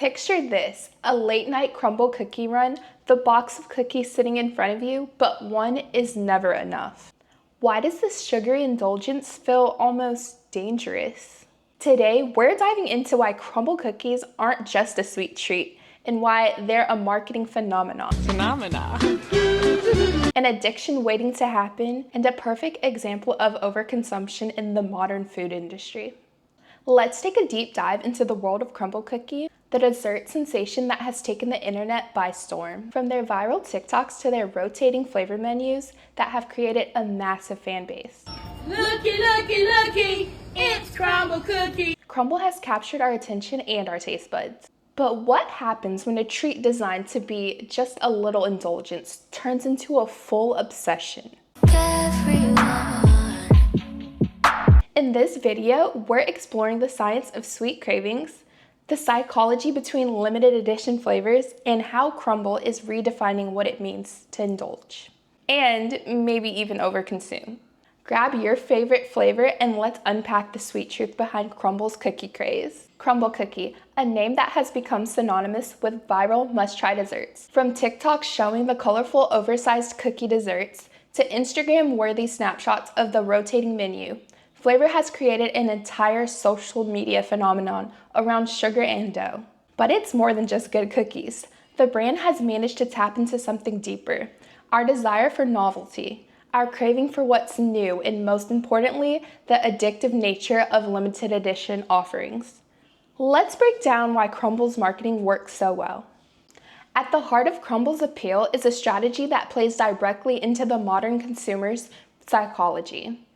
Picture this, a late night Crumbl cookie run, the box of cookies sitting in front of you, but one is never enough. Why does this sugary indulgence feel almost dangerous? Today, we're diving into why Crumbl cookies aren't just a sweet treat and why they're a marketing phenomenon. An addiction waiting to happen and a perfect example of overconsumption in the modern food industry. Let's take a deep dive into the world of Crumbl cookie, the dessert sensation that has taken the internet by storm. From their viral TikToks to their rotating flavor menus that have created a massive fan base. Looky, looky, looky, it's Crumbl Cookie. Crumbl has captured our attention and our taste buds. But what happens when a treat designed to be just a little indulgence turns into a full obsession? In this video, we're exploring the science of sweet cravings, the psychology between limited edition flavors, and how Crumbl is redefining what it means to indulge. And maybe even overconsume. Grab your favorite flavor and let's unpack the sweet truth behind Crumbl's cookie craze. Crumbl Cookie, a name that has become synonymous with viral must-try desserts. From TikTok showing the colorful oversized cookie desserts to Instagram-worthy snapshots of the rotating menu, flavor has created an entire social media phenomenon around sugar and dough. But it's more than just good cookies. The brand has managed to tap into something deeper, our desire for novelty, our craving for what's new, and most importantly, the addictive nature of limited edition offerings. Let's break down why Crumbl's marketing works so well. At the heart of Crumbl's appeal is a strategy that plays directly into the modern consumer's psychology.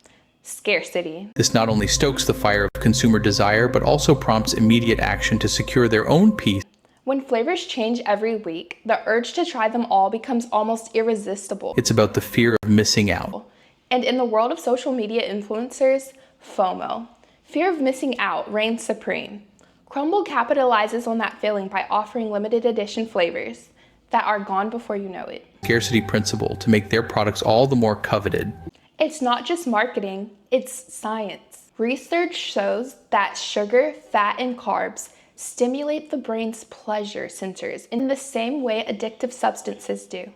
Scarcity. This not only stokes the fire of consumer desire, but also prompts immediate action to secure their own peace. When flavors change every week, the urge to try them all becomes almost irresistible. It's about the fear of missing out. And in the world of social media influencers, FOMO, fear of missing out, reigns supreme. Crumbl capitalizes on that feeling by offering limited edition flavors that are gone before you know it. Scarcity principle to make their products all the more coveted. It's not just marketing, it's science. Research shows that sugar, fat, and carbs stimulate the brain's pleasure centers in the same way addictive substances do.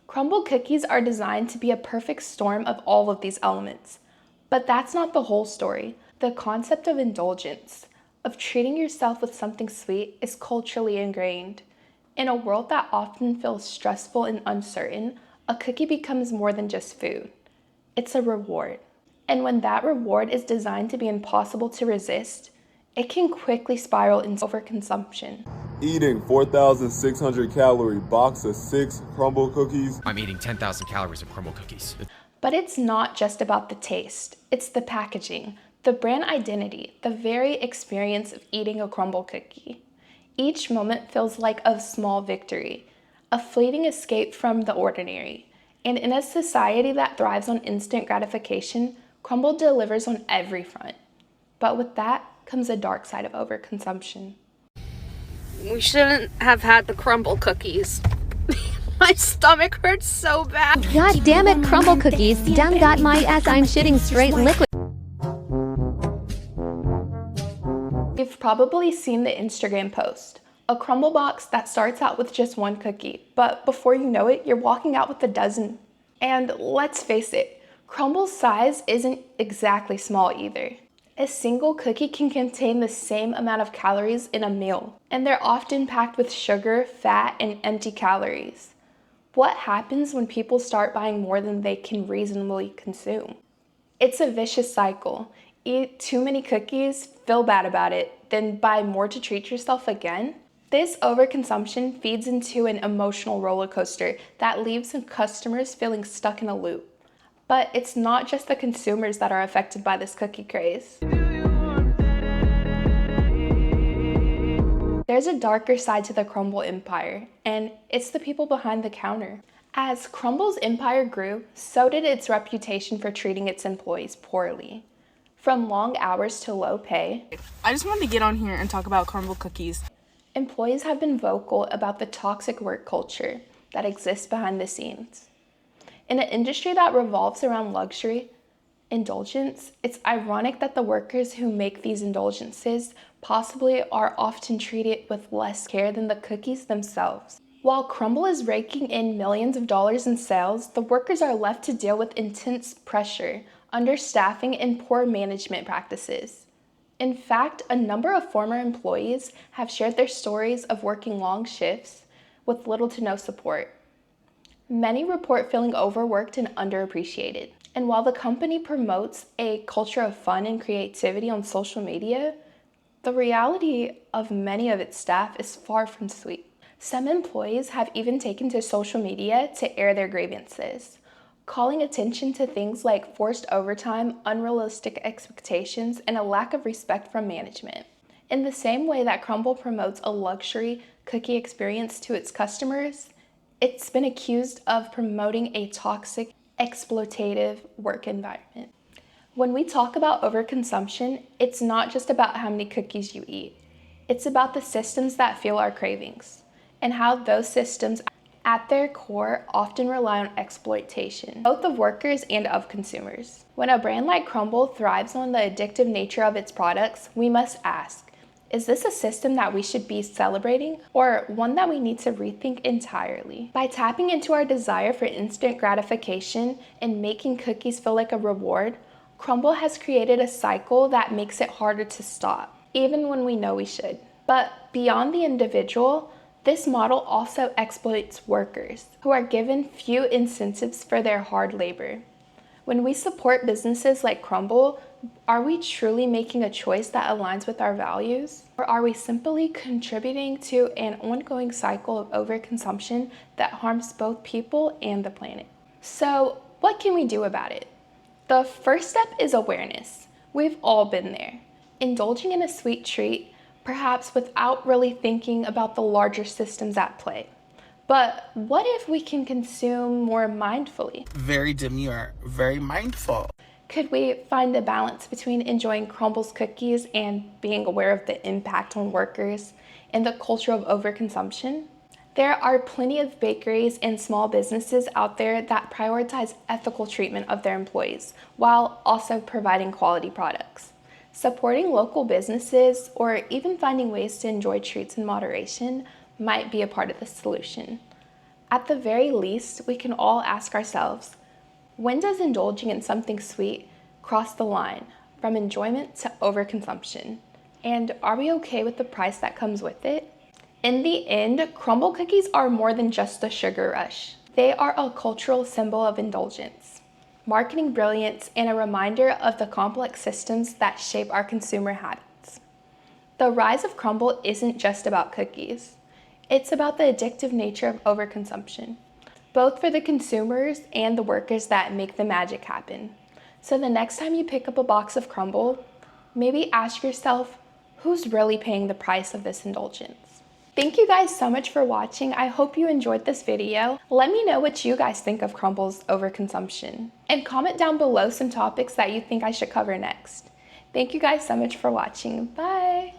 Crumbl cookies are designed to be a perfect storm of all of these elements. But that's not the whole story. The concept of indulgence, of treating yourself with something sweet, is culturally ingrained. In a world that often feels stressful and uncertain, a cookie becomes more than just food. It's a reward. And when that reward is designed to be impossible to resist, it can quickly spiral into overconsumption. Eating 4,600 calorie box of 6 Crumbl cookies. I'm eating 10,000 calories of Crumbl cookies. But it's not just about the taste. It's the packaging, the brand identity, the very experience of eating a Crumbl cookie. Each moment feels like a small victory, a fleeting escape from the ordinary. And in a society that thrives on instant gratification, Crumbl delivers on every front. But with that comes a dark side of overconsumption. We shouldn't have had the Crumbl cookies. My stomach hurts so bad. God damn it, Crumbl cookies done got my ass. I'm shitting straight liquid. You've probably seen the Instagram post, a Crumbl box that starts out with just one cookie, but before you know it, you're walking out with a dozen. And let's face it, Crumbl's size isn't exactly small either. A single cookie can contain the same amount of calories in a meal, and they're often packed with sugar, fat, and empty calories. What happens when people start buying more than they can reasonably consume? It's a vicious cycle. Eat too many cookies, feel bad about it, then buy more to treat yourself again. This overconsumption feeds into an emotional roller coaster that leaves customers feeling stuck in a loop. But it's not just the consumers that are affected by this cookie craze. There's a darker side to the Crumbl empire, and it's the people behind the counter. As Crumbl's empire grew, so did its reputation for treating its employees poorly. From long hours to low pay, I just wanted to get on here and talk about Crumbl cookies. Employees have been vocal about the toxic work culture that exists behind the scenes. In an industry that revolves around luxury, indulgence, it's ironic that the workers who make these indulgences possibly are often treated with less care than the cookies themselves. While Crumbl is raking in millions of dollars in sales, the workers are left to deal with intense pressure, understaffing, and poor management practices. In fact, a number of former employees have shared their stories of working long shifts with little to no support. Many report feeling overworked and underappreciated. And while the company promotes a culture of fun and creativity on social media, the reality of many of its staff is far from sweet. Some employees have even taken to social media to air their grievances, calling attention to things like forced overtime, unrealistic expectations, and a lack of respect from management. In the same way that Crumbl promotes a luxury cookie experience to its customers, it's been accused of promoting a toxic, exploitative work environment. When we talk about overconsumption, it's not just about how many cookies you eat. It's about the systems that fuel our cravings, and how those systems at their core often rely on exploitation, both of workers and of consumers. When a brand like Crumbl thrives on the addictive nature of its products, we must ask, is this a system that we should be celebrating, or one that we need to rethink entirely? By tapping into our desire for instant gratification and making cookies feel like a reward, Crumbl has created a cycle that makes it harder to stop, even when we know we should. But beyond the individual, this model also exploits workers, who are given few incentives for their hard labor. When we support businesses like Crumbl, are we truly making a choice that aligns with our values? Or are we simply contributing to an ongoing cycle of overconsumption that harms both people and the planet? So, what can we do about it? The first step is awareness. We've all been there, indulging in a sweet treat, perhaps without really thinking about the larger systems at play. But what if we can consume more mindfully? Very demure, very mindful. Could we find a balance between enjoying Crumbl's cookies and being aware of the impact on workers and the culture of overconsumption? There are plenty of bakeries and small businesses out there that prioritize ethical treatment of their employees while also providing quality products. Supporting local businesses or even finding ways to enjoy treats in moderation might be a part of the solution. At the very least, we can all ask ourselves, when does indulging in something sweet cross the line from enjoyment to overconsumption? And are we okay with the price that comes with it? In the end, Crumbl cookies are more than just a sugar rush. They are a cultural symbol of indulgence, marketing brilliance, and a reminder of the complex systems that shape our consumer habits. The rise of Crumbl isn't just about cookies. It's about the addictive nature of overconsumption, both for the consumers and the workers that make the magic happen. So the next time you pick up a box of Crumbl, maybe ask yourself, who's really paying the price of this indulgence? Thank you guys so much for watching. I hope you enjoyed this video. Let me know what you guys think of Crumbl's overconsumption. And comment down below some topics that you think I should cover next. Thank you guys so much for watching. Bye!